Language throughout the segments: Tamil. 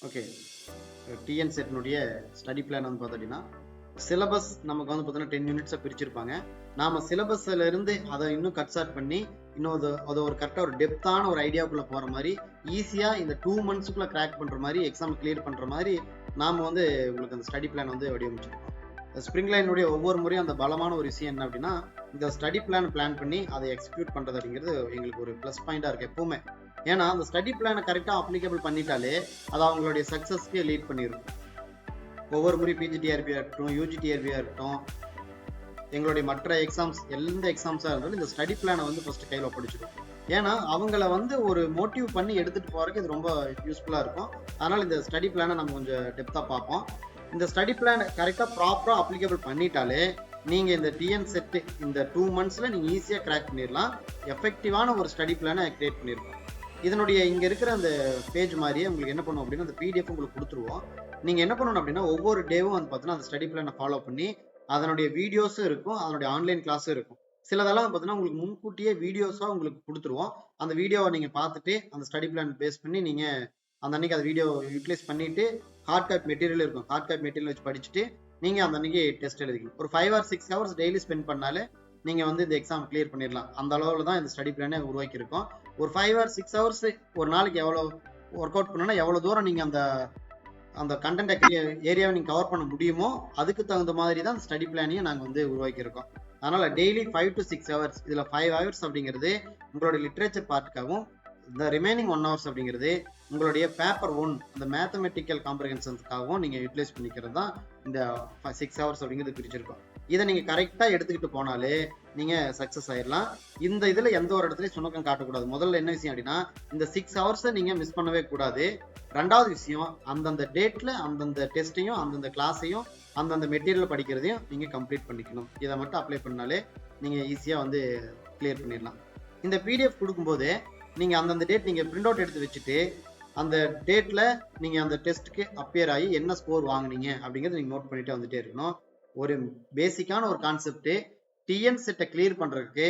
ஓகே, டிஎன் செட்னுடைய ஸ்டடி பிளான் வந்து பார்த்தீங்கன்னா சிலபஸ் நமக்கு வந்து பார்த்தீங்கன்னா 10 யூனிட்ஸாக பிரிச்சிருப்பாங்க. நாம சிலபஸ்ல இருந்து அதை இன்னும் கட் ஷார்ட் பண்ணி இன்னும் அதை ஒரு கரெக்டாக ஒரு டெப்த்தான ஒரு ஐடியாவுக்குள்ள போற மாதிரி ஈஸியாக இந்த 2 மந்த்ஸுக்குள்ள கிராக் பண்ற மாதிரி எக்ஸாம் கிளியர் பண்ற மாதிரி நாம வந்து உங்களுக்கு அந்த ஸ்டடி பிளான் வந்து வடிவமைச்சிருக்கோம். ஸ்ப்ரிங் லைனுடைய ஒவ்வொரு முறையும் அந்த பலமான ஒரு விஷயம் என்ன அப்படின்னா இந்த ஸ்டடி பிளான் பண்ணி அதை எக்ஸிக்யூட் பண்றது அப்படிங்கிறது எங்களுக்கு ஒரு ப்ளஸ் பாயிண்டா இருக்கு எப்பவுமே. ஏன்னா அந்த ஸ்டடி பிளானை கரெக்டாக அப்ளிகபிள் பண்ணிட்டாலே அது அவங்களுடைய சக்ஸஸ்க்கு லீட் பண்ணிடும். ஒவ்வொரு முறை பிஜிடிஆர்பியாக இருக்கட்டும், யூஜிடிஆர்பியாக இருக்கட்டும், எங்களுடைய மற்ற எக்ஸாம்ஸ் எந்த எக்ஸாம்ஸாக இருந்தாலும் இந்த ஸ்டடி பிளானை வந்து ஃபர்ஸ்ட் கையில் ஒப்படைச்சிடும். ஏன்னா அவங்கள வந்து ஒரு மோட்டிவ் பண்ணி எடுத்துகிட்டு போகிறதுக்கு இது ரொம்ப யூஸ்ஃபுல்லாக இருக்கும். அதனால் இந்த ஸ்டடி பிளானை நம்ம கொஞ்சம் டெப்த்தாக பார்ப்போம். இந்த ஸ்டடி பிளானை கரெக்டாக ப்ராப்பராக அப்ளிகபிள் பண்ணிட்டாலே நீங்கள் இந்த டிஎன் செட்டு இந்த 2 மந்த்ஸில் நீங்கள் ஈஸியாக கிராக் பண்ணிடலாம். எஃபெக்டிவான ஒரு ஸ்டடி பிளானை கிரியேட் பண்ணியிருக்கோம். இதனுடைய இங்கே இருக்கிற அந்த பேஜ் மாதிரியே உங்களுக்கு என்ன பண்ணுவோம் அப்படின்னா அந்த பிடிஎஃப் உங்களுக்கு கொடுத்துருவோம். நீங்கள் என்ன பண்ணணும் அப்படின்னா ஒவ்வொரு டேவும் வந்து பார்த்தீங்கன்னா அந்த ஸ்டடி பிளானை ஃபாலோ பண்ணி அதனுடைய வீடியோஸும் இருக்கும், அதனுடைய ஆன்லைன் கிளாஸும் இருக்கும். சிலதெல்லாம் பார்த்தீங்கன்னா உங்களுக்கு முன்கூட்டியே வீடியோஸாக உங்களுக்கு கொடுத்துருவோம். அந்த வீடியோவை நீங்கள் பார்த்துட்டு அந்த ஸ்டடி பிளான் பேஸ் பண்ணி நீங்கள் அந்த அன்னைக்கு அந்த வீடியோ யூட்டிலைஸ் பண்ணிட்டு ஹார்ட் காப்பி மெட்டீரியல் இருக்கும், ஹார்ட் காப்பி மெட்டீரியல் வச்சு படிச்சுட்டு நீங்கள் அந்த அன்னைக்கு டெஸ்ட் எழுதிக்கணும். ஒரு 5 or 6 hours டெய்லி ஸ்பெண்ட் பண்ணாலே நீங்கள் வந்து இந்த எக்ஸாம் கிளியர் பண்ணிடலாம். அந்த அளவில் தான் இந்த ஸ்டடி பிளானே உருவாக்கியிருக்கோம். ஒரு 5 or 6 hours ஒரு நாளைக்கு எவ்வளோ ஒர்க் அவுட் பண்ணனா எவ்வளோ தூரம் நீங்கள் அந்த அந்த கண்டென்ட் ஏரியாவை நீங்கள் கவர் பண்ண முடியுமோ அதுக்கு தகுந்த மாதிரி தான் ஸ்டடி பிளானையும் நாங்கள் வந்து உருவாக்கியிருக்கோம். அதனால் டெய்லி 5 to 6 hours, இதில் 5 hours அப்படிங்கிறது உங்களுடைய லிட்ரேச்சர் பார்ட்டுக்காகவும் இந்த ரிமைனிங் 1 hours அப்படிங்கிறது உங்களுடைய பேப்பர் 1 அந்த மேத்தமெட்டிக்கல் காம்ப்ரிஹென்ஷன்ஸ்க்காகவும் நீங்கள் யூட்டிலைஸ் பண்ணிக்கிறது தான் இந்த 6 hours அப்படிங்கிறது பிரிச்சிருக்கோம். இதை நீங்கள் கரெக்டாக எடுத்துக்கிட்டு போனாலே நீங்கள் சக்ஸஸ் ஆயிடலாம். இந்த இதில் எந்த ஒரு இடத்துலையும் சுணக்கம் காட்டக்கூடாது. முதல்ல என்ன விஷயம் அப்படின்னா இந்த 6 hours நீங்கள் மிஸ் பண்ணவே கூடாது. ரெண்டாவது விஷயம் அந்தந்த டேட்டில் அந்தந்த டெஸ்ட்டையும் அந்தந்த கிளாஸையும் அந்தந்த மெட்டீரியல் படிக்கிறதையும் நீங்கள் கம்ப்ளீட் பண்ணிக்கணும். இதை மட்டும் அப்ளை பண்ணாலே நீங்கள் ஈஸியாக வந்து கிளியர் பண்ணிடலாம். இந்த பிடிஎஃப் கொடுக்கும்போது நீங்கள் அந்தந்த டேட் நீங்கள் பிரிண்ட் அவுட் எடுத்து வச்சுட்டு அந்த டேட்டில் நீங்கள் அந்த டெஸ்ட்டுக்கு அப்பியர் ஆகி என்ன ஸ்கோர் வாங்கினீங்க அப்படிங்கிறது நீங்கள் நோட் பண்ணிட்டு வந்துட்டே இருக்கணும். ஒரு பேசிக்கான ஒரு கான்செப்ட் டிஎன் செட்டை கிளியர் பண்ணுறதுக்கு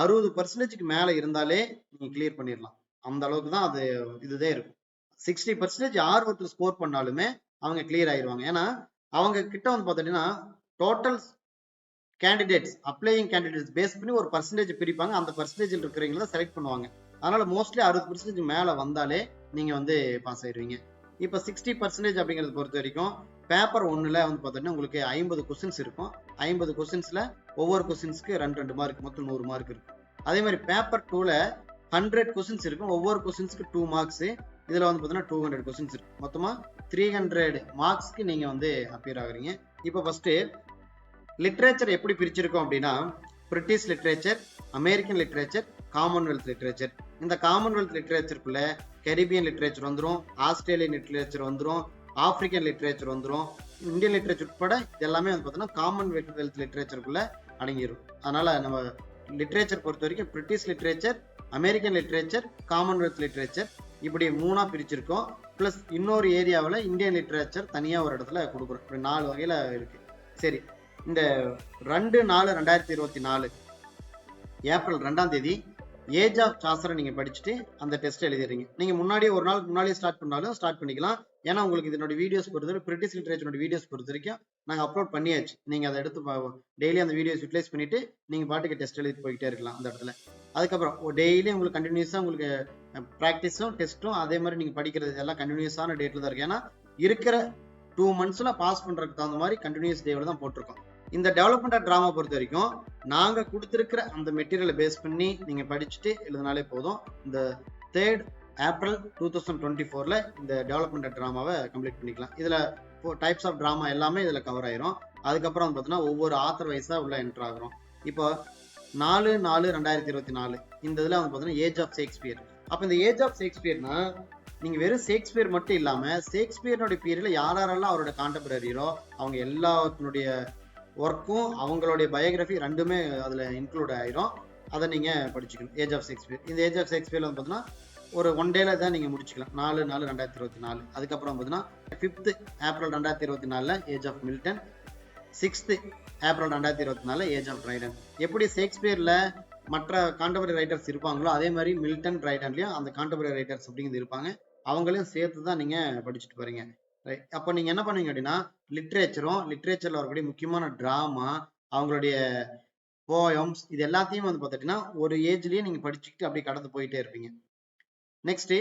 60% மேலே இருந்தாலே நீங்கள் கிளியர் பண்ணிடலாம். அந்த அளவுக்கு தான் அது இதுதான் இருக்கும். 60% ஆர்வத்தில் ஸ்கோர் பண்ணாலுமே அவங்க கிளியர் ஆயிடுவாங்க. ஏன்னா அவங்க கிட்ட வந்து பார்த்தீங்கன்னா total candidates applying candidates base பண்ணி ஒரு பர்சன்டேஜ் பிரிப்பாங்க. அந்த பர்சன்டேஜில் இருக்கிறவங்கள செலக்ட் பண்ணுவாங்க. அதனால மோஸ்ட்லி 60% மேலே வந்தாலே நீங்க வந்து பாஸ் ஆயிடுவீங்க. இப்போ 60% அப்படிங்கிறது பொறுத்த வரைக்கும் பேப்பர் 1ல வந்து பார்த்தீங்கன்னா உங்களுக்கு 50 கொஸ்டின்ஸ் இருக்கும். 50 கொஸ்டின்ஸ்ல ஒவ்வொரு கொஸ்டின்ஸ்க்கு 2 மார்க், மொத்தம் 100 மார்க் இருக்கும். அதே மாதிரி பேப்பர் 2ல 100 கொஸ்டின்ஸ் இருக்கும். ஒவ்வொரு கொஸ்டின்ஸ்க்கு 2 மார்க்ஸ். இதுல வந்து பார்த்தீங்கன்னா 200 கொஸ்டின்ஸ் இருக்கு. மொத்தமா 300 மார்க்ஸ்க்கு நீங்க வந்து அப்பியர் ஆகுறீங்க. இப்போ ஃபர்ஸ்ட் லிட்ரேச்சர் எப்படி பிரிச்சிருக்கோம் அப்படின்னா British literature, American literature, Commonwealth literature. இந்த காமன்வெல்த் லிட்ரேச்சருக்குள்ள கரீபியன் லிட்ரேச்சர் வந்துடும், ஆஸ்திரேலியன் லிட்ரேச்சர் வந்துடும், ஆப்பிரிக்கன் லிட்ரேச்சர் வந்துடும், இந்தியன் லிட்ரேச்சர் உட்பட இது எல்லாமே வந்து பார்த்தீங்கன்னா காமன்வெல்த் லிட்ரேச்சருக்குள்ள அடங்கிடும். அதனால நம்ம லிட்ரேச்சர் பொறுத்த வரைக்கும் British literature, American literature, Commonwealth literature இப்படி 3ஆ பிரிச்சிருக்கோம். பிளஸ் இன்னொரு ஏரியாவில் இந்தியன் லிட்ரேச்சர் தனியாக ஒரு இடத்துல கொடுக்குறோம். இப்படி 4 வகையில் இருக்கு. சரி, இந்த 2/4/2024 ஏப்ரல் 2ஆம் தேதி ஏஜ் ஆஃப் சாசரை நீங்க படிச்சுட்டு அந்த டெஸ்ட் எழுதிடுறீங்க. நீங்க முன்னாடியே ஒரு நாளுக்கு முன்னாடியே ஸ்டார்ட் பண்ணாலும் ஸ்டார்ட் பண்ணிக்கலாம். ஏன்னா உங்களுக்கு இதனோட வீடியோஸ் பொறுத்த பிரிட்டிஷ் லிட்ரேச்சரோட வீடியோஸ் பொறுத்த வரைக்கும் நாங்கள் அப்லோட் பண்ணியாச்சு. நீங்க அதை எடுத்து டெய்லி அந்த வீடியோஸ் யூட்டிலைஸ் பண்ணிட்டு நீங்க பாட்டுக்கு டெஸ்ட் எழுதிட்டு போயிட்டே இருக்கலாம் அந்த இடத்துல. அதுக்கப்புறம் டெய்லி உங்களுக்கு கண்டினியூஸா உங்களுக்கு ப்ராக்டிஸும் டெஸ்ட்டும் அதே மாதிரி நீங்க படிக்கிறது எல்லாம் கண்டினியூஸான டேட்ல தான் இருக்கு. ஏன்னா இருக்கிற 2 மந்த்ஸ்ல பாஸ் பண்றதுக்கு தகுந்த மாதிரி கண்டினியூஸ் டேவில் தான் போட்டிருக்கோம். இந்த டெவலப்மெண்ட் ஆஃப் டிராமா பொறுத்த வரைக்கும் நாங்க கொடுத்துருக்கிற அந்த மெட்டீரியலை பேஸ் பண்ணி நீங்க படிச்சுட்டு எழுதினாலே போதும். இந்த 3rd April 2024ல இந்த டெவலப்மெண்ட் ஆஃப் டிராமாவை கம்ப்ளீட் பண்ணிக்கலாம். இதுல டைப்ஸ் ஆஃப் டிராமா எல்லாமே இதுல கவர் ஆயிரும். அதுக்கப்புறம் வந்து பார்த்தீங்கன்னா ஒவ்வொரு ஆத்தர் வைஸா உள்ள என்டர் ஆகிறோம். இப்போ 4/4/2024 இந்த இதுல வந்து பார்த்தீங்கன்னா ஏஜ் ஆஃப் ஷேக்ஸ்பியர். அப்ப இந்த ஏஜ் ஆஃப் ஷேக்ஸ்பியர்னா நீங்க வெறும் ஷேக்ஸ்பியர் மட்டும் இல்லாம ஷேக்ஸ்பியர்னுடைய பீரியட்ல யாரெல்லாம் அவரோட கான்டெம்பரரியோ அவங்க எல்லாத்தினுடைய ஒர்க்கும் அவங்களுடைய பயோகிராஃபி ரெண்டுமே அதுல இன்க்ளூட் ஆயிரும். அதை நீங்க படிச்சுக்கணும். Age of Shakespeare. இந்த ஏஜ் ஆஃப் ஷேக்ஸ்பியர்ல வந்து பார்த்தீங்கன்னா ஒரு 1 டேல தான் நீங்க முடிச்சுக்கலாம். 4/4/2024. அதுக்கப்புறம் பார்த்தீங்கன்னா 5th April 2024 age of Milton, 6th April 2024 age of Dryden. எப்படி ஷேக்ஸ்பியர்ல மற்ற கான்டெம்பரரி ரைட்டர்ஸ் இருப்பாங்களோ அதே மாதிரி மில்டன், ட்ரைடன்லயும் அந்த கான்டெம்பரரி ரைட்டர்ஸ் அப்படிங்கிறது இருப்பாங்க. அவங்களையும் சேர்த்து தான் நீங்க படிச்சுட்டு போறீங்க. ரைட். அப்போ நீங்க என்ன பண்ணுவீங்க அப்படின்னா, லிட்ரேச்சர்ல வரக்கூடிய முக்கியமான டிராமா, அவங்களுடைய போயம்ஸ், இது எல்லாத்தையும் வந்து பார்த்துட்டீங்கன்னா ஒரு ஏஜ்லயே நீங்க படிச்சுக்கிட்டு அப்படியே கடந்து போயிட்டே இருப்பீங்க. Next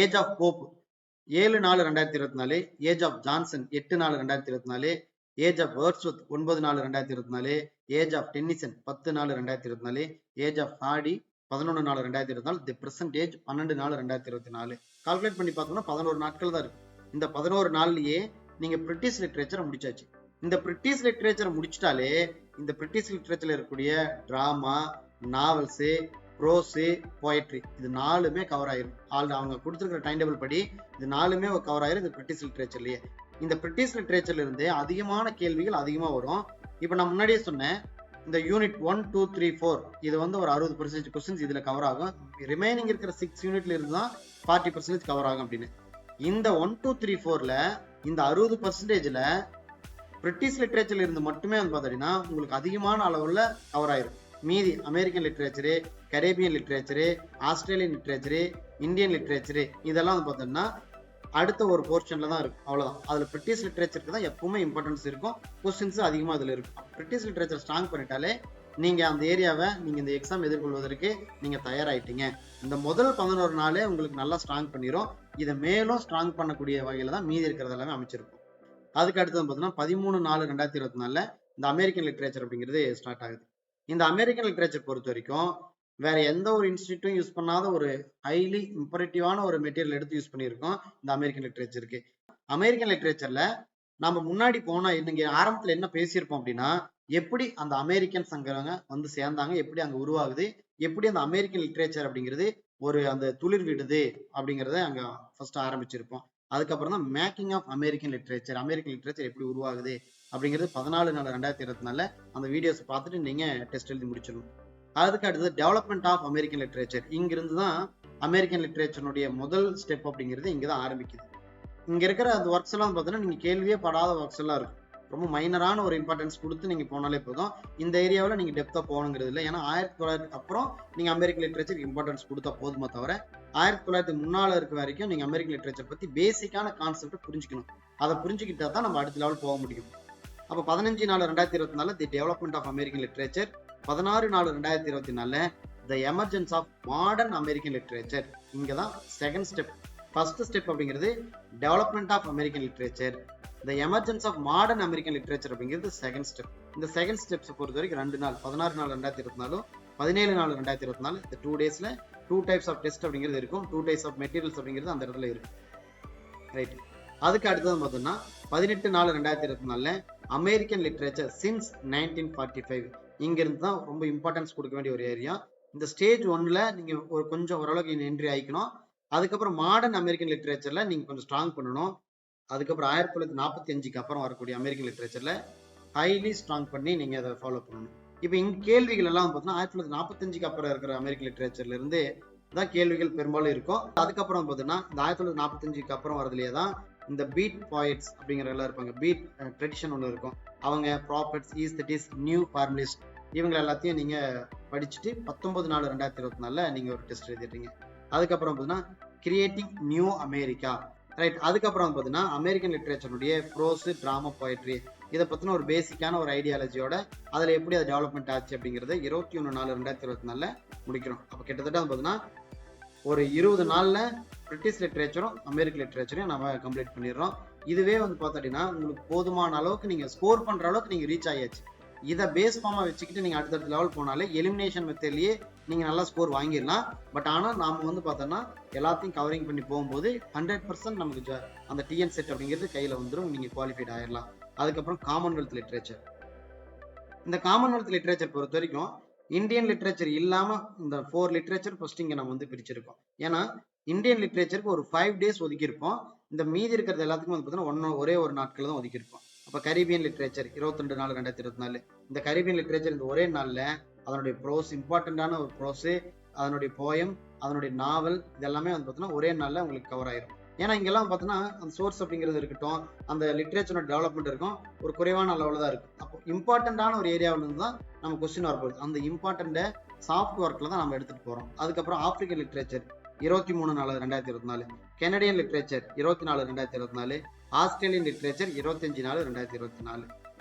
age of Pope 7/4/2024, age of Johnson 8/4/2024, age of Wordsworth 9/4/2024, age of Tennyson 10/4/2024, age of Hardy 11/4/2024, the present age 12/4/2024. Calculate பண்ணி பார்த்தோம்னா 11 நாட்கள் தான் இருக்கு. இந்த 11 நாள்லயே நீங்க பிரிட்டிஷ் லிட்ரேச்சரை முடிச்சாச்சு. இந்த பிரிட்டிஷ் லிட்ரேச்சரை முடிச்சிட்டாலே இந்த பிரிட்டிஷ் லிட்ரேச்சர்ல இருக்கக்கூடிய டிராமா, நாவல்ஸ், ப்ரோஸு, போயட்ரி, இது 4மே கவர் ஆயிரும். அவங்க கொடுத்துருக்கிற டைம் டேபிள் படி இது 4மே கவர் ஆயிரும் இந்த பிரிட்டிஷ் லிட்ரேச்சர்லயே. இந்த பிரிட்டிஷ் லிட்ரேச்சர்ல இருந்து அதிகமான கேள்விகள் அதிகமா வரும். இப்போ நான் முன்னாடியே சொன்னேன், இந்த யூனிட் 1, 2, 3, 4 இது வந்து ஒரு 60% கொஸ்டின்ஸ் இதுல கவர் ஆகும். ரிமைனிங் இருக்கிற 6 யூனிட்ல இருந்து தான் 40% கவர் ஆகும் அப்படின்னு. இந்த 1, 2, 3, 4ல இந்த 60%ல பிரிட்டிஷ் லிட்ரேச்சர்ல இருந்து மட்டுமே வந்து பார்த்தீங்கன்னா உங்களுக்கு அதிகமான அளவுல கவர் ஆயிரும். மீதி American literature, Caribbean literature, Australian literature, Indian literature, இதெல்லாம் வந்து பார்த்தோம்னா அடுத்த ஒரு போர்ஷன்ல தான் இருக்கும். அவ்வளவுதான். அதுல பிரிட்டிஷ் லிட்ரேச்சருக்கு தான் எப்பவுமே இம்பார்ட்டன்ஸ் இருக்கும், கொஸ்டின்ஸ் அதிகமா அதுல இருக்கும். பிரிட்டிஷ் லிட்ரேச்சர் ஸ்ட்ராங் பண்ணிட்டாலே நீங்க அந்த ஏரியாவை நீங்க இந்த எக்ஸாம் எதிர்கொள்வதற்கு நீங்க தயாராயிட்டீங்க. இந்த முதல் 11 நாளே உங்களுக்கு நல்லா ஸ்ட்ராங் பண்ணிரும். இதை மேலும் ஸ்ட்ராங் பண்ணக்கூடிய வகையில தான் மீதி இருக்கிறது எல்லாமே அமைச்சிருக்கும். அதுக்கு அடுத்தது பார்த்தீங்கன்னா 13/4/2024 இந்த அமெரிக்கன் லிட்ரேச்சர் அப்படிங்கிறது ஸ்டார்ட் ஆகுது. இந்த அமெரிக்கன் லிட்ரேச்சர் பொறுத்த வரைக்கும் வேற எந்த ஒரு இன்ஸ்டிடியூட்டும் யூஸ் பண்ணாத ஒரு ஹைலி இம்பரேட்டிவான ஒரு மெட்டீரியல் எடுத்து யூஸ் பண்ணியிருக்கோம் இந்த அமெரிக்கன் லிட்ரேச்சருக்கு. அமெரிக்கன் லிட்ரேச்சர்ல நம்ம முன்னாடி போனா இன்னைக்கு ஆரம்பத்துல என்ன பேசியிருப்போம் அப்படின்னா, எப்படி அந்த அமெரிக்கன்ஸ் அங்க வந்து சேர்ந்தாங்க, எப்படி அங்க உருவாகுது, எப்படி அந்த அமெரிக்கன் லிட்ரேச்சர் அப்படிங்கிறது ஒரு அந்த துளிர் விடுது அப்படிங்கிறத அங்க ஃபர்ஸ்ட் ஆரம்பிச்சிருப்போம். அதுக்கப்புறம் தான் மேக்கிங் ஆஃப் அமெரிக்கன் லிட்ரேச்சர் எப்படி உருவாகுது அப்படிங்கிறது 14/4/2024 அந்த வீடியோஸ் பார்த்துட்டு நீங்க டெஸ்ட் எழுதி முடிச்சிடணும். அதுக்கு அடுத்தது டெவலப்மெண்ட் ஆஃப் அமெரிக்கன் லிட்ரேச்சர். இங்கிருந்து தான் அமெரிக்கன் லிட்ரேச்சருடைய முதல் ஸ்டெப் அப்படிங்கிறது இங்கதான் ஆரம்பிக்குது. இங்க இருக்கிற அந்த ஒர்க்ஸ் எல்லாம் பார்த்தீங்கன்னா நீங்க கேள்வியே படாத ஒர்க்ஸ் எல்லாம் இருக்கும். ரொம்ப மைனரான ஒரு இம்பார்ட்டன்ஸ் கொடுத்து நீங்க போனாலே போதும். இந்த ஏரியாவில் நீங்க டெப்தா போகணுங்கிறது இல்லை. ஏன்னா 1900 அப்புறம் நீங்க அமெரிக்கன் லிட்ரேச்சர் இம்பார்ட்டன்ஸ் கொடுத்தா போதுமா தவிர 1900 முன்னால இருக்க வரைக்கும் நீங்க அமெரிக்கன் லிட்ரேச்சர் பத்தி பேசிக்கான கான்செப்ட் புரிஞ்சுக்கணும். அதை புரிஞ்சுக்கிட்டா தான் நம்ம அடுத்த லெவல் போக முடியும். அப்போ 15/4/2024 the development of American literature, 16/4/2024 the emergence of modern American literature. இங்க தான் செகண்ட் ஸ்டெப். ஃபர்ஸ்ட் ஸ்டெப் அப்படிங்கிறது development of American literature, the emergence of modern American literature அப்படிங்கிறது செகண்ட் ஸ்டெப். இந்த செகண்ட் ஸ்டெப்ஸ் பொறுத்த வரைக்கும் 2 நாள், 16/4/2024, 17/4/2024 இந்த 2 டேஸ்ல 2 டைப்ஸ் ஆஃப் டெஸ்ட் அப்படிங்கிறது இருக்கும். 2 டைப்ஸ் ஆஃப் மெட்டீரியல்ஸ் அப்படிங்கிறது அந்த இடத்துல இருக்கும். ரைட். அதுக்கு அடுத்தது பார்த்தோம்னா 18/4/2024 அமெரிக்கன் லிட்ரேச்சர் சின்ஸ் 1945. இங்க இருந்து தான் ரொம்ப இம்பார்ட்டன்ஸ் கொடுக்க வேண்டிய ஒரு ஏரியா. இந்த ஸ்டேஜ் 1ல நீங்க ஒரு கொஞ்சம் ஓரளவுக்கு என்ட்ரி ஆயிக்கணும். அதுக்கப்புறம் மாடர்ன் அமெரிக்கன் லிட்ரேச்சர்ல நீங்க கொஞ்சம் ஸ்ட்ராங் பண்ணணும். அதுக்கப்புறம் 1945க்கு அப்புறம் வரக்கூடிய அமெரிக்கன் லிட்ரேச்சர்ல ஹைலி ஸ்ட்ராங் பண்ணி நீங்க அதை ஃபாலோ பண்ணணும். இப்போ இங்க கேள்விகள் எல்லாம் பார்த்தீங்கன்னா 1945க்கு அப்புறம் இருக்கிற அமெரிக்கன் லிட்ரேச்சர்ல இருந்து தான் கேள்விகள் பெரும்பாலும் இருக்கும். அதுக்கப்புறம் பார்த்தீங்கன்னா இந்த 1945க்கு அப்புறம் வரதுலயே தான் இந்த பீட் பாய்ட்ஸ் அப்படிங்கிற எல்லாம் இருப்பாங்க. பீட் ட்ரெடிஷன் ஒன்று இருக்கும். அவங்க ப்ராப்பர்ட்ஸ், ஈஸ்தட்டிஸ், நியூ ஃபார்மலிஸ்ட் இவங்க எல்லாத்தையும் நீங்க படிச்சுட்டு 19/4/2024 நீங்க ஒரு டெஸ்ட் எழுதிட்டீங்க. அதுக்கப்புறம் பார்த்தீங்கன்னா கிரியேட்டிங் நியூ அமெரிக்கா. ரைட். அதுக்கப்புறம் பார்த்தீங்கன்னா அமெரிக்கன் லிட்ரேச்சருடைய ப்ரோஸ், டிராமா, போயட்ரி இதை பத்தின ஒரு பேசிக்கான ஒரு ஐடியாலஜியோட அதுல எப்படி அது டெவலப்மெண்ட் ஆச்சு அப்படிங்கறத 21/4/2024 முடிக்கிறோம். அப்ப கிட்டத்தட்ட பார்த்தீங்கன்னா ஒரு 20 நாள்ல பிரிட்டிஷ் லிட்ரேச்சரும் அமெரிக்கன் லிட்ரேச்சரையும் நம்ம கம்ப்ளீட் பண்ணிடுறோம். இதுவே வந்து பார்த்தீங்கன்னா உங்களுக்கு போதுமான அளவுக்கு நீங்க ஸ்கோர் பண்ற அளவுக்கு நீங்க ரீச் ஆயாச்சு. இதை பேஸ் ஃபார்மா வச்சுக்கிட்டு நீங்க அடுத்தடுத்த லெவல் போனாலே எலிமினேஷன் மெத்தட்லயே நீங்க நல்லா ஸ்கோர் வாங்கிடலாம். பட் ஆனா நாம வந்து பார்த்தோம்னா எல்லாத்தையும் கவரிங் பண்ணி போகும்போது 100% நமக்கு அந்த டிஎன் செட் அப்படிங்கிறது கையில வந்துடும். நீங்க குவாலிஃபைட் ஆயிடலாம். அதுக்கப்புறம் காமன்வெல்த் லிட்ரேச்சர். இந்த காமன்வெல்த் லிட்ரேச்சர் பொறுத்த வரைக்கும் இந்தியன் லிட்ரேச்சர் இல்லாம இந்த 4 லிட்ரேச்சர் ஃபர்ஸ்ட் இங்க நம்ம வந்து பிரிச்சிருக்கோம். ஏன்னா இந்தியன் லிட்ரேச்சருக்கு ஒரு 5 டேஸ் ஒதுக்கியிருப்போம். இந்த மீதி இருக்கிறது எல்லாத்துக்கும் வந்து பார்த்தீங்கன்னா ஒரே ஒரு நாட்கள் தான் ஒதுக்கியிருப்போம். அப்ப கரீபியன் லிட்ரேச்சர் 22/4/2024 இந்த கரீபியன் லிட்ரேச்சர் இந்த ஒரே நாள்ல அதனுடைய ப்ரோஸ், இம்பார்ட்டன்டான ஒரு ப்ரோஸ், அதனுடைய போயம், அதனுடைய நாவல் இதெல்லாமே வந்து பார்த்தீங்கன்னா ஒரே நாள்ல உங்களுக்கு கவர் ஆயிரும். ஏன்னா இங்கெல்லாம் பார்த்தீங்கன்னா அந்த சோர்ஸ் அப்படிங்கிறது இருக்கட்டும், அந்த லிட்ரேச்சரோட டெவலப்மெண்ட் இருக்கும், ஒரு குறைவான அளவுல தான் இருக்கும். அப்போ இம்பார்ட்டன்டான ஒரு ஏரியாவில இருந்து தான் நம்ம கொஸ்டின் வரப்போகுது. அந்த இம்பார்ட்டன்ட சாஃப்ட் ஒர்க்ல தான் நம்ம எடுத்துட்டு போறோம். அதுக்கப்புறம் African literature 23/4/2024. Canadian literature 24/2024. Australian literature 25/4/2024.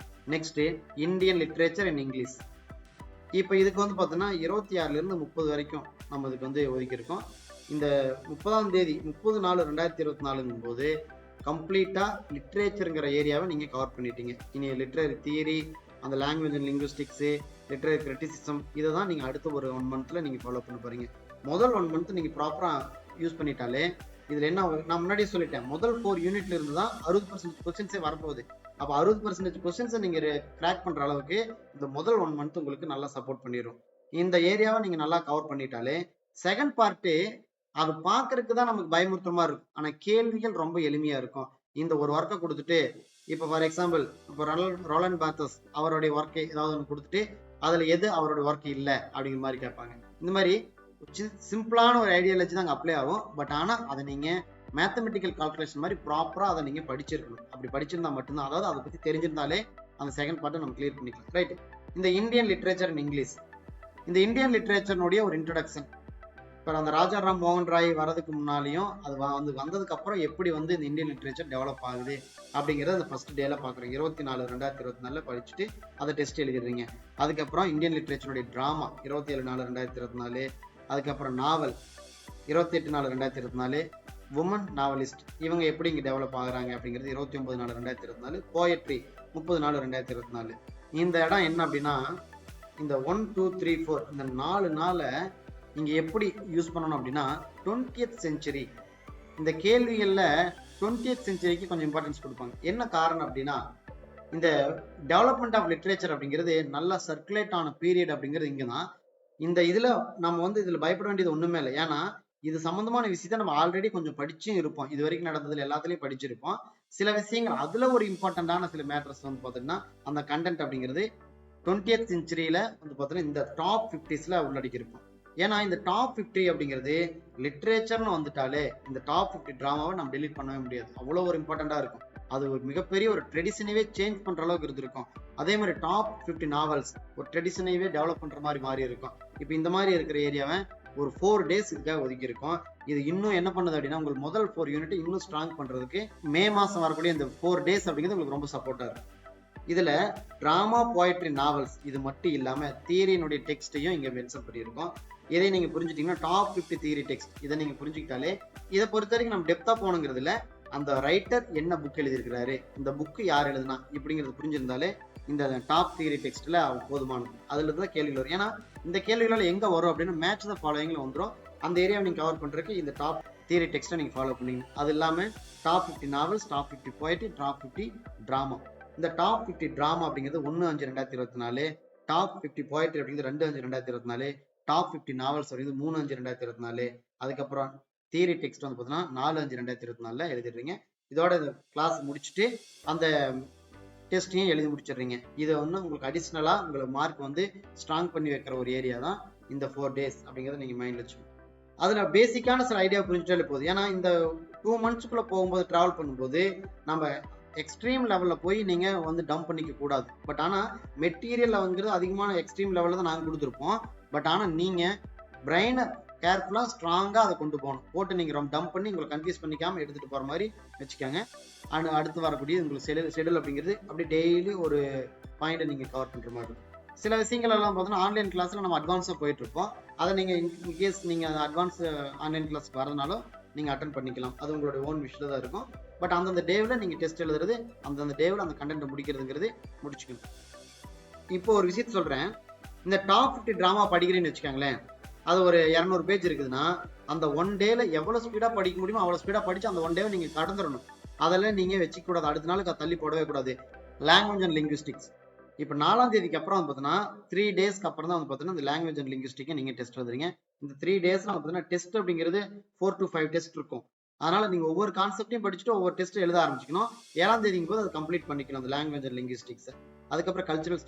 Next Indian literature and English. இப்போ இதுக்கு வந்து பார்த்தோன்னா 26லேருந்து 30 வரைக்கும் நம்ம இதுக்கு வந்து ஒதுக்கியிருக்கோம். இந்த 30ஆம் தேதி 30/4/2024 போது கம்ப்ளீட்டாக லிட்ரேச்சருங்கிற ஏரியாவை நீங்கள் கவர் பண்ணிட்டீங்க. இனி லிட்ரரி தியரி, அந்த லாங்குவேஜ் அண்ட் லிங்குவிஸ்டிக்ஸு, லிட்ரரி கிரிட்டிசிசம், இதை தான் நீங்கள் அடுத்த ஒரு 1 மந்த்தில் நீங்கள் ஃபாலோ பண்ண போகிறீங்க. முதல் 1 மந்த் நீங்கள் ப்ராப்பராக யூஸ் பண்ணிட்டாலே இதில் என்ன, நான் முன்னாடியே சொல்லிட்டேன், முதல் 4 யூனிட்ல இருந்து தான் 60% கொஸ்டின்ஸே வரப்போகுது. அப்போ 60% கொஸ்டின்ஸை நீங்கள் கிராக் பண்ணுற அளவுக்கு இந்த முதல் 1 மந்த் உங்களுக்கு நல்லா சப்போர்ட் பண்ணிடும். இந்த ஏரியாவை நீங்கள் நல்லா கவர் பண்ணிட்டாலே செகண்ட் பார்ட்டு அது பார்க்கறதுக்கு தான் நமக்கு பயமுறுத்துற மாதிரி இருக்கும். ஆனால் கேள்விகள் ரொம்ப எளிமையாக இருக்கும். இந்த ஒரு ஒர்க்கை கொடுத்துட்டு, இப்போ ஃபார் எக்ஸாம்பிள் இப்போ ரோலண்ட் பாத்தஸ் அவருடைய ஒர்க்கை ஏதாவது ஒன்று கொடுத்துட்டு அதில் எது அவருடைய ஒர்க் இல்லை அப்படிங்கிற மாதிரி கேட்பாங்க. இந்த மாதிரி சிம்பிளான ஒரு ஐடியாலஜி தான் அங்கே அப்ளை ஆகும். பட் ஆனால் அதை நீங்கள் மேத்தமெட்டிக்கல் கால்குலேஷன் மாதிரி ப்ராப்பராக அதை நீங்கள் படிச்சிருக்கணும். அப்படி படிச்சிருந்தா மட்டும்தான், அதாவது அதை பற்றி தெரிஞ்சிருந்தாலே அந்த செகண்ட் பார்ட்டை நம்ம கிளியர் பண்ணிக்கலாம். ரைட். இந்த இந்தியன் லிட்ரேச்சர் அண்ட் இங்கிலீஷ், இந்த இந்தியன் லிட்ரேச்சர்னுடைய ஒரு இன்ட்ரடக்ஷன். இப்போ அந்த ராஜாராம் மோகன் ராய் வரதுக்கு முன்னாலேயும் அது வந்ததுக்கு அப்புறம் எப்படி வந்து இந்த இந்தியன் லிட்ரேச்சர் டெவலப் ஆகுது அப்படிங்கிறத அந்த ஃபர்ஸ்ட் டேல பார்க்குறோம். 24/4/2024 படிச்சுட்டு அதை டெஸ்ட் எழுதிடுறீங்க. அதுக்கப்புறம் இந்தியன் லிட்ரேச்சருடைய ட்ராமா 27/4/2024. அதுக்கப்புறம் நாவல் 28/4/2024. உமன் நாவலிஸ்ட் இவங்க எப்படி இங்கே டெவலப் ஆகுறாங்க அப்படிங்கிறது 29/4/2024. போயட்ரி 30/4/2024. இந்த இடம் என்ன அப்படின்னா, இந்த 1, 2, 3, 4 இந்த 4 நாளை இங்கே எப்படி யூஸ் பண்ணணும் அப்படின்னா 20th செஞ்சுரி இந்த கேள்விகளில் 20th செஞ்சுரிக்கு கொஞ்சம் இம்பார்ட்டன்ஸ் கொடுப்பாங்க. என்ன காரணம் அப்படின்னா, இந்த டெவலப்மெண்ட் ஆஃப் லிட்ரேச்சர் அப்படிங்கிறது நல்லா சர்க்குலேட் ஆன பீரியட் அப்படிங்கிறது இங்கே தான். இந்த இதில் நம்ம வந்து இதில் பயப்பட வேண்டியது ஒன்றுமே இல்லை. ஏன்னா இது சம்மந்தமான விஷயத்த நம்ம ஆல்ரெடி கொஞ்சம் படிச்சும் இருப்போம். இது வரைக்கும் நடந்ததுல எல்லாத்துலேயும் படிச்சிருப்போம். சில விஷயங்கள் அதில் ஒரு இம்பார்ட்டண்ட்டான சில மேட்டர்ஸ் வந்து பார்த்தீங்கன்னா அந்த கண்டென்ட் அப்படிங்கிறது 20th செஞ்சுரியில் வந்து பார்த்தீங்கன்னா இந்த டாப் 50ஸ்ல உள்ளடக்கியிருப்போம். ஏன்னா இந்த டாப் 50 அப்படிங்கிறது லிட்ரேச்சர்னு வந்துட்டாலே இந்த டாப் 50 ட்ராமாவை நம்ம டெலீட் பண்ணவே முடியாது. அவ்வளோ ஒரு இம்பார்ட்டண்ட்டாக இருக்கும். அது ஒரு மிகப்பெரிய ஒரு ட்ரெடிஷனவே சேஞ்ச் பண்ணுற அளவுக்கு இருந்திருக்கும். அதே மாதிரி டாப் 50 நாவல்ஸ் ஒரு ட்ரெடிஷனவே டெவலப் பண்ணுற மாதிரி மாறி இருக்கும். இப்போ இந்த மாதிரி இருக்கிற ஏரியாவை ஒரு 4 டேஸ் இதுக்காக ஒதுக்கி இருக்கும். இது இன்னும் என்ன பண்ணுது அப்படின்னா, உங்களுக்கு முதல் 4 யூனிட் இன்னும் ஸ்ட்ராங் பண்ணுறதுக்கு மே மாதம் வரக்கூடிய இந்த 4 டேஸ் அப்படிங்கிறது உங்களுக்கு ரொம்ப சப்போர்ட்டாக இருக்கும். இதில் ட்ராமா, போயட்ரி, நாவல்ஸ் இது மட்டும் இல்லாமல் தியரியினுடைய டெக்ஸ்ட்டையும் இங்கே மென்ஷன் பண்ணியிருக்கோம். இதை நீங்கள் புரிஞ்சுட்டீங்கன்னா டாப் 50 தியரி டெக்ஸ்ட் இதை நீங்கள் புரிஞ்சுக்கிட்டாலே இதை பொறுத்த வரைக்கும் நம்ம டெப்த்தாக போகணுங்கிறதுல அந்த ரைட்டர் என்ன புக் எழுதியிருக்கிறாரு, இந்த புக்கு யார் எழுதுனா இப்படிங்கிறது புரிஞ்சிருந்தாலே இந்த டாப் தியரி டெக்ஸ்ட்டில் போதுமானது. அதில் தான் கேள்விகள் வரும். ஏன்னா இந்த கேள்விகளால் எங்கே வரும் அப்படின்னு மேட்ச் த ஃபாலோயிங்கில் வந்துடும். அந்த ஏரியாவை நீங்கள் கவர் பண்ணுறதுக்கு இந்த டாப் தியரி டெக்ஸ்ட்டை நீங்கள் ஃபாலோ பண்ணீங்க. அது இல்லாமல் டாப் 50 நாவல்ஸ், டாப் 50 போய்ட்டு, டாப் 50 ட்ராமா. இந்த டாப் 50 ட்ராமா அப்படிங்கிறது 1/5/2024, டாப் 50 போய்ட்ரி அப்படிங்கிறது 2/5/2024, டாப் 50 நாவல்ஸ் அப்படிங்கிறது 3/5/2024. அதுக்கப்புறம் தியரி டெக்ஸ்ட் வந்து பார்த்தீங்கன்னா 4/5/2024 எழுதிடுறீங்க. இதோட இந்த கிளாஸ் முடிச்சுட்டு அந்த டெஸ்ட்டையும் எழுதி முடிச்சிடுறீங்க. இதை வந்து உங்களுக்கு அடிஷ்னலாக உங்களுக்கு மார்க் வந்து ஸ்ட்ராங் பண்ணி வைக்கிற ஒரு ஏரியா தான் இந்த 4 டேஸ் அப்படிங்கிறத நீங்கள் மைண்டில் வச்சுக்கணும். அதில் பேசிக்கான சில ஐடியா புரிஞ்சுட்டாலே போகுது. ஏன்னா இந்த 2 மந்த்ஸ்க்குள்ளே போகும்போது ட்ராவல் பண்ணும்போது நம்ம எக்ஸ்ட்ரீம் லெவலில் போய் நீங்கள் வந்து டம்ப் பண்ணிக்க கூடாது. பட் ஆனால் மெட்டீரியல் வந்துங்கிறது அதிகமான எக்ஸ்ட்ரீம் லெவலில் தான் நாங்கள் கொடுத்துருப்போம். பட் ஆனால் நீங்கள் பிரெயினை கேர்ஃபுல்லாக ஸ்ட்ராங்காக அதை கொண்டு போகணும். போட்டு நீங்கள் ரொம்ப டம்ப் பண்ணி உங்களை கன்ஃபியூஸ் பண்ணிக்காமல் எடுத்துகிட்டு போகிற மாதிரி வச்சுக்கோங்க. அடுத்து வரக்கூடிய உங்களுக்கு ஷெடியூல் அப்படிங்கிறது அப்படி டெய்லி ஒரு பாயிண்ட்டை நீங்கள் கவர் பண்ணுற மாதிரி இருக்கும். சில விஷயங்கள் எல்லாம் பார்த்தீங்கன்னா ஆன்லைன் கிளாஸில் நம்ம அட்வான்ஸாக போயிட்டுருப்போம். அதை நீங்கள் இன்கேஸ் நீங்கள் அந்த அட்வான்ஸ் ஆன்லைன் கிளாஸ்க்கு வரதுனாலும் நீங்கள் அட்டன் பண்ணிக்கலாம். அது உங்களோட ஓன் விஷயம் தான் இருக்கும். பட் அந்தந்த டேவில் நீங்கள் டெஸ்ட் எழுதுறது, அந்தந்த டேவில் அந்த கண்டென்ட்டை முடிக்கிறதுங்கிறது முடிச்சுக்கணும். இப்போ ஒரு விஷயத்த சொல்கிறேன். இந்த டாப் 50 ட்ராமா படிக்கிறேன்னு வச்சுக்கோங்களேன், அது ஒரு 200 பேஜ் இருக்குதுன்னா அந்த 1 டேல எவ்வளோ ஸ்பீடாக படிக்க முடியுமோ அவ்வளோ ஸ்பீடாக படித்து அந்த 1 டேவை நீங்கள் கடந்துடணும். அதெல்லாம் நீங்கள் வச்சுக்கூடாது, அடுத்த நாளுக்கு தள்ளி போடவே கூடாது. லாங்குவேஜ் அண்ட் லிங்குவிஸ்டிக்ஸ் இப்போ 4ஆம் தேதிக்கு அப்புறம் வந்து பார்த்தீங்கன்னா 3 டேஸ்க்கு அப்புறம் தான் வந்து பார்த்தீங்கன்னா இந்த லாங்குவேஜ் அண்ட் லிங்குவிஸ்டிக்கை நீங்கள் டெஸ்ட் எழுதுறீங்க. இந்த 3 டேஸ்ல பார்த்தீங்கன்னா டெஸ்ட் அப்படிங்கிறது 4 to 5 டெஸ்ட் இருக்கும். அதனால நீங்கள் ஒவ்வொரு கான்செப்டையும் படிச்சுட்டு ஒவ்வொரு டெஸ்ட் எழுத ஆரம்பிச்சிக்கணும். 7ஆம் தேதிக்கு போது அதை கம்ப்ளீட் பண்ணிக்கணும் அந்த லாங்குவேஜ் அண்ட் லிங்குவிஸ்டிக்ஸ். அதுக்கப்புறம் கல்ச்சுரல்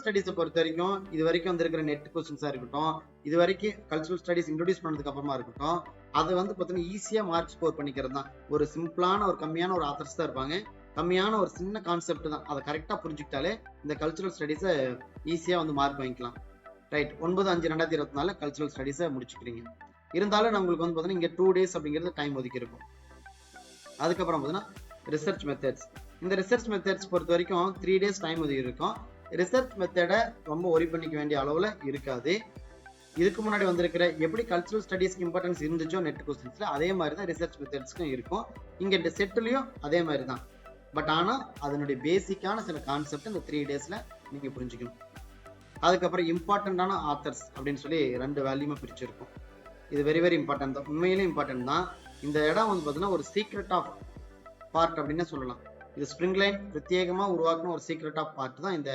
ஸ்டடீஸை பொறுத்த வரைக்கும் இது வரைக்கும் வந்திருக்கிற நெட் கொஸ்டின்ஸாக இருக்கட்டும், இது வரைக்கும் கல்ச்சுரல் ஸ்டடீஸ் இன்ட்ரோடியூஸ் பண்ணதுக்கு அப்புறமா இருக்கட்டும், அது வந்து பார்த்தீங்கன்னா ஈஸியாக மார்க் ஸ்கோர் பண்ணிக்கிறது தான். ஒரு சிம்பிளான ஒரு கம்மியான ஒரு ஆத்தர்ஸ் தான் இருப்பாங்க. கம்மியான ஒரு சின்ன கான்செப்ட் தான். அதை கரெக்டாக புரிஞ்சுக்கிட்டாலே இந்த கல்ச்சுரல் ஸ்டடீஸை ஈஸியாக வந்து மார்க் வாங்கிக்கலாம். ரைட். 9/5/2024 கல்ச்சுரல் ஸ்டடீஸை முடிச்சுக்கிறீங்க. இருந்தாலும் நம்மளுக்கு வந்து பார்த்தீங்கன்னா இங்கே 2 days அப்படிங்கிறது டைம் ஒதுக்கி இருக்கும். அதுக்கப்புறம் பார்த்தீங்கன்னா ரிசர்ச் மெத்தட்ஸ். இந்த ரிசர்ச் மெத்தட்ஸ் பொறுத்த வரைக்கும் 3 days டைம் ஒதுக்கி இருக்கும். ரிசர்ச் மெத்தடை ரொம்ப ஒரி பண்ணிக்க வேண்டிய அளவில் இருக்காது. இதுக்கு முன்னாடி வந்திருக்கிற எப்படி கல்ச்சுரல் ஸ்டடீஸ்க்கு இம்பார்ட்டன்ஸ் இருந்துச்சோ நெட் கொஸ்டின்ஸ்ல அதே மாதிரி தான் ரிசர்ச் மெத்தட்ஸ்க்கும் இருக்கும். இங்க இந்த செட்லயும் அதே மாதிரி தான். பட் ஆனா அதனுடைய பேசிக்கான சில கான்செப்ட் இந்த 3 daysல நீங்க புரிஞ்சுக்கணும். அதுக்கப்புறம் இம்பார்ட்டன்டான ஆத்தர்ஸ் அப்படின்னு சொல்லி 2 வேல்யூமா பிரிச்சிருக்கும். இது வெரி வெரி இம்பார்ட்டன்ட் தான், உண்மையிலே இம்பார்ட்டன்ட் தான். இந்த இடம் வந்து பார்த்தீங்கன்னா ஒரு சீக்ரெட் ஆஃப் பார்ட் அப்படின்னு சொல்லலாம். இது ஸ்ப்ரிங்லைன் பிரத்யேகமா உருவாக்குன ஒரு சீக்ரெட் ஆஃப் பார்ட் தான் இந்த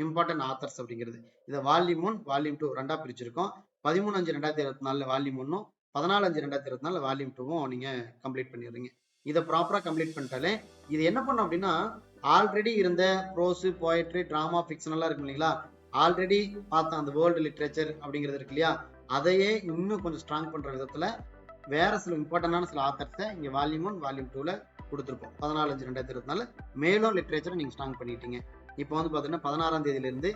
இம்பார்ட்டன்ட் ஆத்தர்ஸ் அப்படிங்கிறது. இதை வால்யூம் 1 வால்யூம் 2 ரெண்டா பிரிச்சிருக்கோம். 13/5/2024 வால்யூம் 1, 14/5/2024 வால்யூம் 2வும் நீங்க கம்ப்ளீட் பண்ணிடுறீங்க. இதை ப்ராப்பரா கம்ப்ளீட் பண்ணிட்டாலே இது என்ன பண்ணும் அப்படின்னா ஆல்ரெடி இருந்த ப்ரோஸ், போயட்ரி, டிராமா, ஃபிக்ஷன் எல்லாம் இருக்கு இல்லைங்களா, ஆல்ரெடி பார்த்த அந்த வேர்ல்டு லிட்ரேச்சர் அப்படிங்கிறது இருக்கு இல்லையா, அதையே இன்னும் கொஞ்சம் ஸ்ட்ராங் பண்ற விதத்துல வேற சில இம்பார்ட்டன்டான சில ஆத்தர்ஸை இங்க வால்யூம் 1 வால்யூம் 2ல கொடுத்துருப்போம். 14/5/2024 மேலும் லிட்ரேச்சரை நீங்க ஸ்ட்ராங் பண்ணிட்டீங்க. இப்போ வந்து பாத்தீங்கன்னா 16ஆம் தேதியிலிருந்து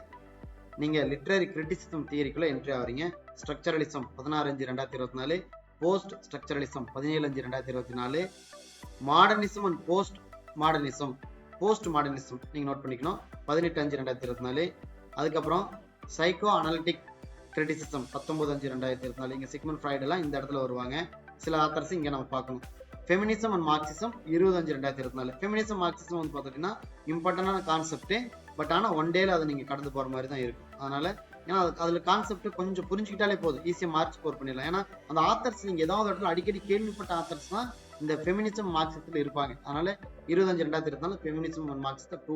நீங்க லிட்ரரி கிரிட்டிசிசம் தியரிக்குள்ள என்ட்ரி ஆகிறீங்க. Structuralism 16/5/2024, post structuralism 17/5/2024, modernism and post modernism நீங்க நோட் பண்ணிக்கணும் 18/5/2024. அதுக்கப்புறம் சைக்கோ அனலிட்டிக் கிரிட்டிசிசம் 19/5/2024. இங்க சிக்மண்ட் ஃப்ராய்ட் எல்லாம் இந்த இடத்துல வருவாங்க. சில ஆத்தர்ஸ் இங்க நம்ம பார்க்கணும். Feminism and Marxism 20/5/2024. Feminism Marxism வந்து பார்த்தீங்கன்னா இம்பார்ட்டன்டான கான்செப்ட். பட் ஆனால் 1 டேல அதை நீங்க கடந்து போற மாதிரி தான் இருக்கும். அதனால ஏன்னா அதுல கான்செப்ட் கொஞ்சம் புரிஞ்சுக்கிட்டாலே போதும், ஈஸியா மார்க் ஸ்கோர் பண்ணிடலாம். ஏன்னா அந்த ஆத்தர்ஸ் நீங்க ஏதாவது இடத்துல அடிக்கடி கேள்விப்பட்ட ஆத்தர்ஸ் தான் இந்த ஃபெமினிசம் மார்க்சிசத்துல இருப்பாங்க. அதனால 20/5/2024 ஃபெமினிசம் அண்ட் மார்க்சிசம் 2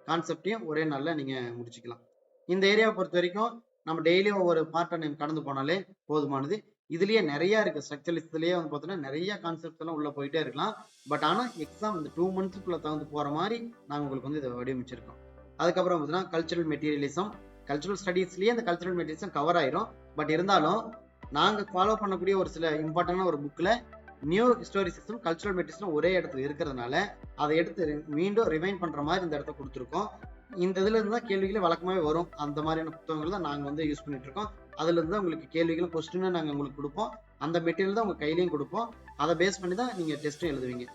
கான்செப்டையும் ஒரே நாள்ல நீங்க முடிச்சுக்கலாம். இந்த ஏரியாவை பொறுத்த வரைக்கும் நம்ம டெய்லியும் ஒவ்வொரு பார்ட்டை நீங்க கடந்து போனாலே போதுமானது. இதுலயே நிறைய இருக்கு. ஸ்ட்ரக்சரலிஸ்ட்லயே வந்து பார்த்தீங்கன்னா நிறைய கான்செப்ட் எல்லாம் உள்ள போயிட்டே இருக்கலாம். பட் ஆனா எக்ஸாம் இந்த 2 monthsக்குள்ள தகுந்து போற மாதிரி நாங்க உங்களுக்கு வந்து இதை வடிவமைச்சிருக்கோம். அதுக்கப்புறம் பார்த்தீங்கன்னா கல்ச்சுரல் மெட்டீரியலிசம். கல்ச்சுரல் ஸ்டடீஸ்லயே இந்த கல்ச்சுரல் மெட்டீரியலிசம் கவர் ஆயிரும். பட் இருந்தாலும் நாங்க ஃபாலோ பண்ணக்கூடிய ஒரு சில இம்பார்ட்டன்டான ஒரு புக்ல நியூ ஹிஸ்டாரிசிசம், கல்ச்சுரல் மெட்டீரியலிசம் ஒரே இடத்துல இருக்கிறதுனால அதை எடுத்து மீண்டும் ரிவைன் பண்ற மாதிரி இந்த இடத்த கொடுத்துருக்கோம். இந்த இதுல இருந்து தான் கேள்விகளே வழக்கமாவே வரும். அந்த மாதிரியான புத்தகங்கள் தான் நாங்க வந்து யூஸ் பண்ணிட்டு இருக்கோம். அதுல இருந்து தான் உங்களுக்கு கேள்விகளும் கொஸ்டினும் நாங்க உங்களுக்கு கொடுப்போம். அந்த மெட்டீரியல் தான் உங்க கையிலையும் கொடுப்போம். அதை பேஸ் பண்ணி தான் நீங்க டெஸ்ட்டும் எழுதுவீங்க.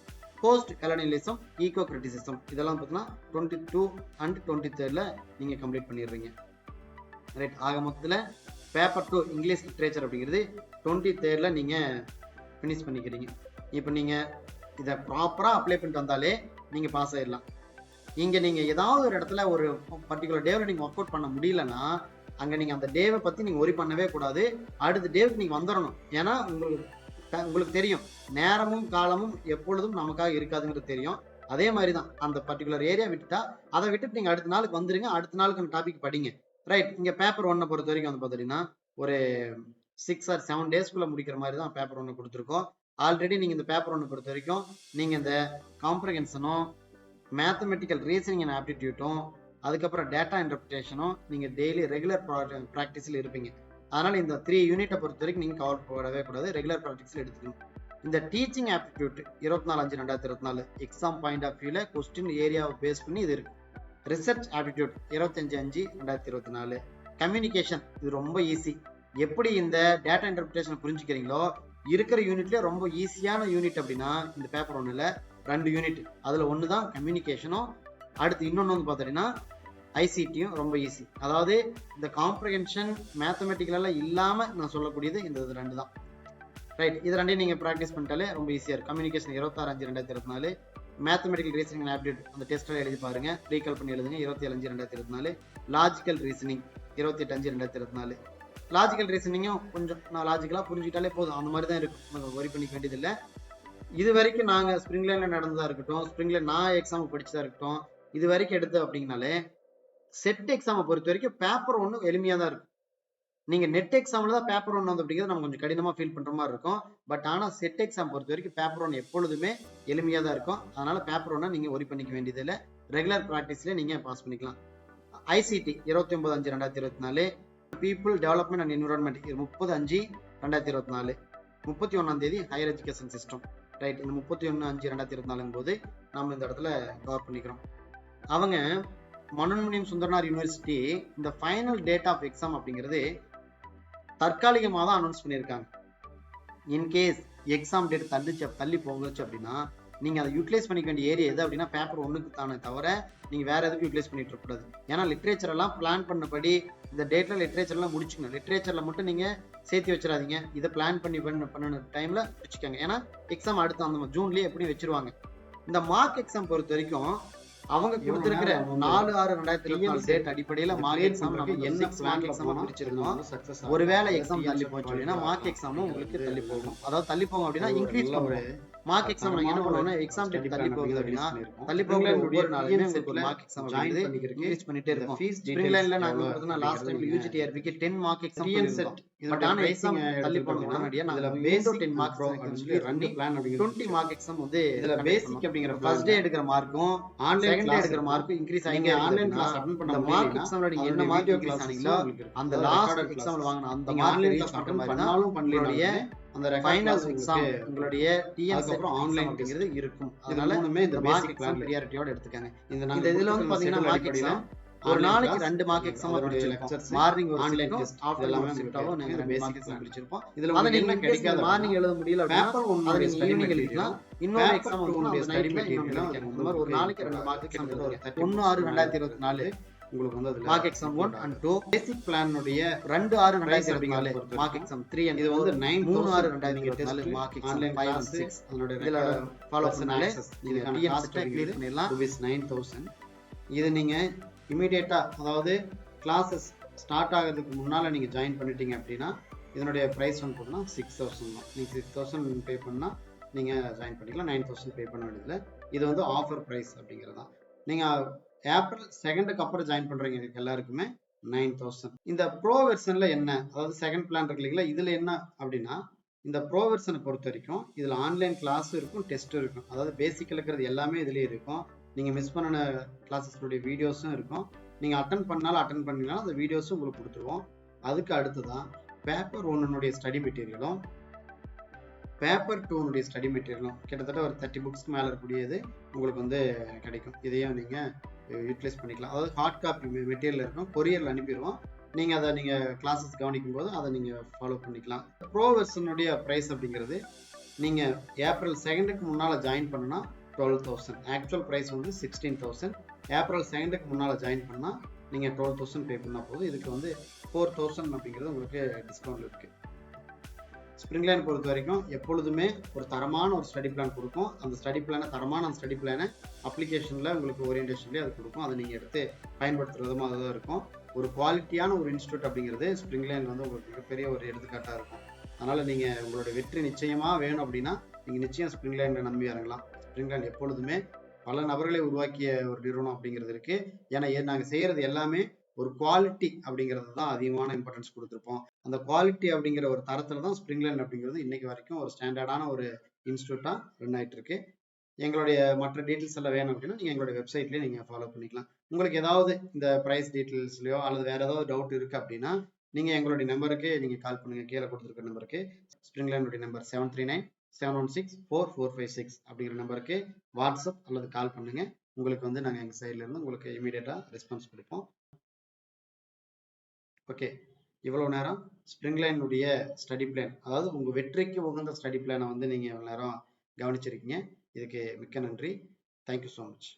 போஸ்ட் கலோனியலிசம், ஈகோ கிரிட்டிசிசம் இதெல்லாம் பார்த்தீங்கன்னா 22 and 23 நீங்க கம்ப்ளீட் பண்ணிடுறீங்க. ரைட். ஆக மொத்தத்தில் பேப்பர் 2 இங்கிலீஷ் லிட்ரேச்சர் அப்படிங்கிறது 23 நீங்க ஃபினிஷ் பண்ணிக்கிறீங்க. இப்போ நீங்க இதை ப்ராப்பரா அப்ளை பண்ணிட்டு வந்தாலே நீங்க பாஸ் ஆயிடலாம். இங்க நீங்க ஏதாவது ஒரு இடத்துல ஒரு பர்டிகுலர் டேவில் நீங்க ஒர்க் அவுட் பண்ண முடியலன்னா அங்க நீங்க அந்த டேவை பத்தி நீங்க ஒரி பண்ணவே கூடாது. அடுத்த டேவுக்கு நீங்க வந்துடணும். ஏன்னா உங்களுக்கு தெரியும் நேரமும் காலமும் எப்பொழுதும் நமக்காக இருக்காதுங்கிறது தெரியும். அதே மாதிரி தான் அந்த பர்டிகுலர் ஏரியா விட்டுட்டா அதை விட்டுட்டு நீங்க அடுத்த நாளுக்கு வந்துருங்க. அடுத்த நாளுக்கு அந்த டாபிக் படிங்க. ரைட். இங்க பேப்பர் 1 பொறுத்த வரைக்கும் வந்து பாத்தீங்கன்னா ஒரு 6 or 7 daysக்குள்ள முடிக்கிற மாதிரி தான் பேப்பர் 1 கொடுத்துருக்கோம். ஆல்ரெடி நீங்க இந்த பேப்பர் 1 பொறுத்த வரைக்கும் நீங்க இந்த காம்ப்ரிஹென்ஷனும், மேத்தமெட்டிக்கல் ரீசனிங் அண்ட் ஆப்டிடியூட்டும், அதுக்கப்புறம் டேட்டா இன்டர்பிரேஷனும் நீங்க டெய்லி ரெகுலர் ப்ராக்டிஸ்ல இருப்பீங்க. அதனால இந்த 3 யூனிட்டை பொறுத்த வரைக்கும் நீங்க கவர் போடவே கூடாது, ரெகுலர் ப்ராக்டிஸ்ல எடுத்துக்கணும். இந்த teaching aptitude 24/5/2024 exam point of வியூல கொஸ்டின் ஏரியாவை பேஸ் பண்ணி இது இருக்கு. Research aptitude 25/5/2024. கம்யூனிகேஷன் இது ரொம்ப ஈஸி. எப்படி இந்த டேட்டா இன்டர்பிரேஷன் புரிஞ்சுக்கிறீங்களோ இருக்கிற யூனிட்ல ரொம்ப ஈஸியான யூனிட் அப்படின்னா இந்த பேப்பர் 1ல 2 யூனிட். அதுல ஒன்று தான் கம்யூனிகேஷனும், அடுத்து இன்னொன்று வந்து பார்த்தீங்கன்னா ஐசிடியும் ரொம்ப ஈஸி. அதாவது இந்த காம்ப்ரிஹென்ஷன் மேத்தமெட்டிக்கல் எல்லாம் இல்லாம நான் சொல்லக்கூடியது இந்த 2 தான். ரைட். இது 2 நீங்க ப்ராக்டிஸ் பண்ணிட்டாலே ரொம்ப ஈஸியா இருக்கும். Communication 26/5/2024, mathematical reasoning and aptitude அந்த டெஸ்ட்ல எழுதி பாருங்க, ரீகால் பண்ணி எழுதுங்க 27/5/2024. Logical reasoning 28/5/2024. லாஜிக்கல் ரீசனிங்கும் கொஞ்சம் நான் லாஜிக்கலா புரிஞ்சுக்கிட்டாலே போதும், அந்த மாதிரி தான் இருக்கும், நம்ம ஒரி பண்ணிக்க வேண்டியதில்லை. இது வரைக்கும் நாங்க ஸ்ப்ரிங்லைன்ல நடந்ததா இருக்கட்டும், ஸ்ப்ரிங்ல நான் எக்ஸாம் படிச்சதா இருக்கட்டும், இது வரைக்கும் எடுத்து அப்படிங்கனாலே செட் எக்ஸாமை பொறுத்த வரைக்கும் பேப்பர் 1 எளிமையா தான் இருக்கும். நீங்க நெட் எக்ஸாம்ல தான் பேப்பர் 1 வந்து அப்படிங்கிறது நம்ம கொஞ்சம் கடினமா ஃபீல் பண்ற மாதிரி இருக்கும். பட் ஆனா செட் எக்ஸாம் பொறுத்த வரைக்கும் பேப்பர் 1 எப்பொழுதுமே எளிமையா தான் இருக்கும். அதனால பேப்பர் 1 நீங்க ஒரி பண்ணிக்க வேண்டியதில்லை, ரெகுலர் ப்ராக்டிஸ்ல நீங்க பாஸ் பண்ணிக்கலாம். ICT 29/5/2024, people development and environment 30/5/2024, 31ஆம் தேதி ஹையர் எஜுகேஷன் சிஸ்டம். ரைட். இந்த 31/5/2024 போது நம்ம இந்த இடத்துல கவர் பண்ணிக்கிறோம். அவங்க மனோன்மணியம் சுந்தரனார் யூனிவர்சிட்டி இந்த ஃபைனல் டேட் ஆஃப் எக்ஸாம் அப்படிங்கிறது தற்காலிகமாக தான் அனௌன்ஸ் பண்ணியிருக்காங்க. இன்கேஸ் எக்ஸாம் டேட் தள்ளி போகச்சு அப்படின்னா நீங்க அதை யூட்டிலைஸ் பண்ணிக்க வேண்டிய ஏரியா எது அப்படின்னா பேப்பர் ஒன்றுக்கு தானே தவிர நீங்க வேற எதுக்கும் யூட்டிலைஸ் பண்ணிட்டு இருக்கக்கூடாது. ஏன்னா லிட்ரேச்சர் எல்லாம் பிளான் பண்ணபடி இந்த டேட்ல லிட்ரேச்சர் எல்லாம் முடிச்சுக்கணும். லிட்ரேச்சர்ல மட்டும் நீங்க சேர்த்து வச்சிடாதீங்க. இதை பிளான் பண்ண டைம்ல முடிச்சுக்கோங்க. ஏன்னா எக்ஸாம் அடுத்த அந்த ஜூன்லயே எப்படி வச்சிருவாங்க. இந்த மார்க் எக்ஸாம் பொறுத்த வரைக்கும் அவங்க கொடுத்திருக்கிற 4/6/2024 டேட் அடிப்படையில மார்க் எக்ஸாம் நம்ம என்ன பிளான் எக்ஸாம் பிரிச்சிருக்கோம். ஒருவேளை எக்ஸாம் தள்ளி போச்சு அப்படின்னா மார்க் எக்ஸாமும் உங்களுக்கு தள்ளி போகும். அதாவது தள்ளி போகும் அப்படின்னா இன்க்ரீஸ் பண்ணுவோம். மார்க் எக்ஸாம் நாங்க என்ன பண்ணுவோம்னா எக்ஸாம் டேட் தள்ளி போகுது அப்படின்னா தள்ளி போகிற ஒவ்வொரு நாளுமே உங்களுக்கு ஒரு மார்க் எக்ஸாம் அப்படிங்கிறது இன்க்ரீஸ் பண்ணிட்டே இருக்கும். ஸ்ப்ரிங் லைன்ல நாங்க பார்த்தீங்கன்னா லாஸ்ட் டைம் யூஜிடிஆர்பிக்கு 10 மார்க் எக்ஸாம் பண்ணிருந்தோம். பட் ஆனா எக்ஸாம் தள்ளி போன உடனடியா நாங்க பேஸ் 10 மார்க் அப்படின்னு சொல்லி ரன்னிங் பிளான் அப்படிங்கிற 20 மார்க் எக்ஸாம் வந்து இதுல பேசிக் அப்படிங்கிற ஃபர்ஸ்ட் டே எடுக்கிற மார்க்கும் செகண்ட் டே எடுக்கிற மார்க்கும் இன்க்ரீஸ் ஆகி ஆன்லைன் கிளாஸ் அட்டெண்ட் பண்ண மார்க் எக்ஸாம்ல நீங்க என்ன மார்க் கிளாஸ் ஆனீங்களோ அந்த லாஸ்ட் எக்ஸாம்ல வாங்குன அந்த மார்க் கிளாஸ் அட்டெண்ட் பண்ணாலும் பண்ணலையே அந்த ஃபைனல் எக்ஸாம் உங்களுடைய டிஎன்ஸ் அப்புறம் ஆன்லைன் அப்படிங்கிறது இருக்கும். அதனால இந்த மார்க் எக்ஸாம் பிரியாரிட்டியோட எடுத்துக்கங்க. இந்த இதுல வந்து பாத்தீங்கன்னா மார்க் எக்ஸாம் ஒரு நாளைக்கு 2 மார்க் எக்ஸாம் பிரிச்சிருப்போம். மார்னிங் ஒரு மார்னிங் டெஸ்ட் ஆஃப்டர் எல்லாமே ஷிஃப்டாவோ நாங்க 2 மார்க் எக்ஸாம் பிரிச்சிருப்போம். இதுல அத நீங்க கிடைக்காத மார்னிங் எழுத முடியல பேப்பர் ஒன்னு ஈவினிங் எழுதிக்கலாம். இன்னொரு எக்ஸாம் வந்து ஸ்டடி மெட்டீரியல் இந்த மாதிரி ஒரு நாளைக்கு 2 மார்க் எக்ஸாம் எழுதுறோம். 1/6/2024 உங்களுக்கு வந்து அதுல mark exam 1 and 2 basic plan உடைய 2/6/2024 மார்க் எக்ஸாம் 3 and இது வந்து 3/6/2024 மார்க் எக்ஸாம் 5 and 6 அதோட இதுல ஃபாலோ பண்ணாலே இதுக்கான காஸ்ட் கிளியர் பண்ணிடலாம். ₹9000. இது நீங்க இமிடியேட்டா அதாவது கிளாஸஸ் ஸ்டார்ட் ஆகிறதுக்கு முன்னால நீங்க ஜாயின் பண்ணிட்டீங்க அப்படின்னா இதனுடைய பிரைஸ் வந்து பார்த்தீங்கன்னா 6000 தான். நீங்க 6000 பே பண்ணா நீங்க ஜாயின் பண்ணிக்கலாம். 9000 பே பண்ண வேண்டியதில்லை. இது வந்து ஆஃபர் பிரைஸ் அப்படிங்கிறது தான். நீங்க ஏப்ரல் 2க்கு அப்புறம் ஜாயின் பண்றீங்க எல்லாருக்குமே 9000. இந்த ப்ரோ வெர்ஷன்ல என்ன அதாவது செகண்ட் பிளான் இருக்கு இல்லைங்களா, இதுல என்ன அப்படின்னா இந்த ப்ரோ வெர்ஷனை பொறுத்த வரைக்கும் இதுல ஆன்லைன் கிளாஸும் இருக்கும் டெஸ்ட்டும் இருக்கும். அதாவது பேசிக்கல் இருக்கிறது எல்லாமே இதுலயே இருக்கும். நீங்க மிஸ் பண்ணின கிளாஸஸ்னுடைய வீடியோஸும் இருக்கும். நீங்க அட்டன் பண்ணாலும் அட்டன் பண்ணீங்கன்னா அந்த வீடியோஸும் உங்களுக்கு கொடுத்துருவோம். அதுக்கு அடுத்துதான் பேப்பர் 1 ஸ்டடி மெட்டீரியலும் பேப்பர் 2 ஸ்டடி மெட்டீரியலும் கிட்டத்தட்ட ஒரு 30 புக்ஸ்க்கு மேல இருக்கக்கூடியது உங்களுக்கு வந்து கிடைக்கும். இதையும் நீங்க யூட்டிலைஸ் பண்ணிக்கலாம். அதாவது ஹார்ட் காப்பி மெட்டீரியல் இருக்கும், கொரியர்ல அனுப்பிடுவோம். நீங்க அதை நீங்க கிளாஸஸ் கவனிக்கும் போது அதை நீங்க ஃபாலோ பண்ணிக்கலாம். ப்ரோ வெர்ஷனுடைய பிரைஸ் அப்படிங்கிறது நீங்க ஏப்ரல் 2க்கு முன்னால ஜாயின் பண்ணா 12,000. ஆக்சுவல் பிரைஸ் வந்து 16,000. ஏப்ரல் 2க்கு முன்னால ஜாயின் பண்ணா நீங்க 12,000 பே பண்ணா போதும். இதுக்கு வந்து 4,000 அப்படிங்கிறது உங்களுக்கு டிஸ்கவுண்ட் இருக்கு. ஸ்ப்ரிங் லைன் பொறுத்த வரைக்கும் எப்பொழுதுமே ஒரு தரமான ஒரு ஸ்டடி பிளான் கொடுக்கும். அந்த ஸ்டடி பிளானை தரமான அந்த ஸ்டடி பிளானை அப்ளிகேஷனில் உங்களுக்கு ஓரியன்டேஷன்லேயே அது கொடுக்கும். அதை நீங்கள் எடுத்து பயன்படுத்துகிற விதமாக தான் இருக்கும். ஒரு குவாலிட்டியான ஒரு இன்ஸ்டியூட் அப்படிங்கிறது ஸ்ப்ரிங் லைன் வந்து உங்களுக்கு மிகப்பெரிய ஒரு எடுத்துக்காட்டாக இருக்கும். அதனால் நீங்கள் உங்களோட வெற்றி நிச்சயமாக வேணும் அப்படின்னா நீங்கள் நிச்சயம் ஸ்ப்ரிங் லைனில் நம்பி இறங்கலாம். ஸ்ப்ரிங் லைன் எப்பொழுதுமே பல நபர்களை உருவாக்கிய ஒரு நிறுவனம் அப்படிங்கிறது இருக்குது. ஏன்னா நாங்கள் செய்கிறது எல்லாமே ஒரு குவாலிட்டி அப்படிங்கிறது தான் அதிகமான இம்பார்ட்டன்ஸ் கொடுத்துருப்போம். அந்த குவாலிட்டி அப்படிங்கிற ஒரு தரத்துல தான் ஸ்ப்ரிங் லைன் அப்படிங்கிறது இன்னைக்கு வரைக்கும் ஒரு ஸ்டாண்டர்டான ஒரு இன்ஸ்டியூட்டா ரன் ஆயிட்டு இருக்கு. எங்களுடைய மற்ற டீட்டெயில்ஸ் எல்லாம் வேணும் அப்படின்னா நீங்க எங்களுடைய வெப்சைட்லயே நீங்க ஃபாலோ பண்ணிக்கலாம். உங்களுக்கு ஏதாவது இந்த பிரைஸ் டீட்டெயில்ஸ்லயோ அல்லது வேற ஏதாவது டவுட் இருக்கு அப்படின்னா நீங்க எங்களுடைய நம்பருக்கு நீங்க கால் பண்ணுங்க. கீழே கொடுத்துருக்க நம்பருக்கு ஸ்ப்ரிங் லைனுடைய நம்பர் 739-716-4456 அப்படிங்கிற நம்பருக்கு வாட்ஸ்அப் அல்லது கால் பண்ணுங்க. உங்களுக்கு வந்து நாங்க எங்க சைட்ல இருந்து உங்களுக்கு இமீடியட்டா ரெஸ்பான்ஸ் கொடுப்போம். ஓகே, இவ்வளவு நேரம் ஸ்ப்ரிங் லைனுடைய ஸ்டடி பிளான் அதாவது உங்க வெற்றிக்கு உகந்த ஸ்டடி பிளானை வந்து நீங்க இவ்வளவு நேரம் கவனிச்சிருக்கீங்க. இதுக்கு மிக்க நன்றி. Thank you so much.